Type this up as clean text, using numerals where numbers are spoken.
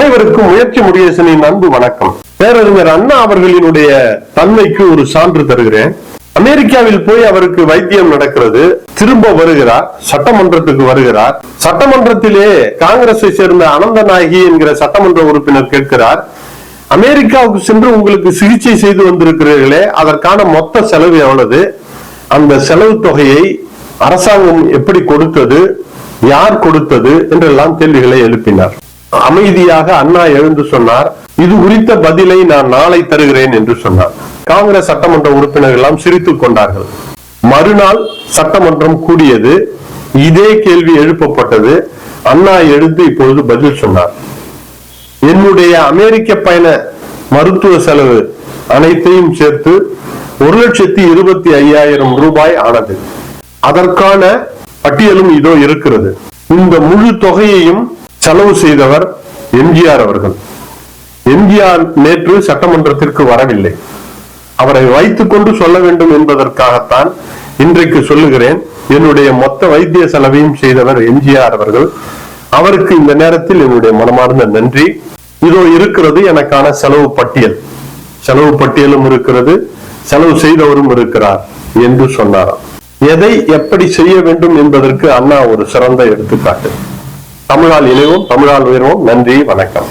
அனைவருக்கும் முயற்சி முருகேசனின் அன்பு வணக்கம். பேரறிஞர் அண்ணா அவர்களினுடைய தன்மைக்கு ஒரு சான்று தருகிறேன். அமெரிக்காவில் போய் அவருக்கு வைத்தியம் நடக்கிறது. திரும்ப வருகிறார், சட்டமன்றத்துக்கு வருகிறார். சட்டமன்றத்திலே காங்கிரஸை சேர்ந்த அனந்தநாயகி என்கிற சட்டமன்ற உறுப்பினர் கேட்கிறார், அமெரிக்காவுக்கு சென்று உங்களுக்கு சிகிச்சை செய்து வந்திருக்கிறீர்களே, அதற்கான மொத்த செலவு எவ்வளவு? அந்த செலவு தொகையை அரசாங்கம் எப்படி கொடுத்தது, யார் கொடுத்தது என்றெல்லாம் கேள்விகளை எழுப்பினார். அமைதியாக அண்ணா எழுந்து சொன்னார், இது குறித்த பதிலை நான் நாளை தருகிறேன் என்று சொன்னார். காங்கிரஸ் சட்டமன்ற உறுப்பினர்கள் எல்லாம் சிரித்துக் கொண்டார்கள். மறுநாள் சட்டமன்றம் கூடியது. இதே கேள்வி எழுப்பப்பட்டது. அண்ணா எழுந்து இப்பொழுது பதில் சொன்னார். என்னுடைய அமெரிக்க பயண மருத்துவ செலவு அனைத்தையும் சேர்த்து 1,25,000 ரூபாய் ஆனது. அதற்கான பட்டியலும் இதோ இருக்கிறது. இந்த முழு தொகையையும் செலவு செய்தவர் எம்ஜிஆர் அவர்கள். எம்ஜிஆர் நேற்று சட்டமன்றத்திற்கு வரவில்லை. அவரை வைத்துக் கொண்டு சொல்ல வேண்டும் என்பதற்காகத்தான் இன்றைக்கு சொல்லுகிறேன். என்னுடைய மொத்த வைத்திய செலவையும் செய்தவர் எம்ஜிஆர் அவர்கள். அவருக்கு இந்த நேரத்தில் என்னுடைய மனமார்ந்த நன்றி. இதோ இருக்கிறது எனக்கான செலவு பட்டியல். செலவு பட்டியலும் இருக்கிறது, செலவு செய்தவரும் இருக்கிறார் என்று சொன்னாராம். எதை எப்படி செய்ய வேண்டும் என்பதற்கு அண்ணா ஒரு சிறந்த எடுத்துக்காட்டு. தமிழால் இணைவோம், தமிழால் உயர்வோம். நன்றி, வணக்கம்.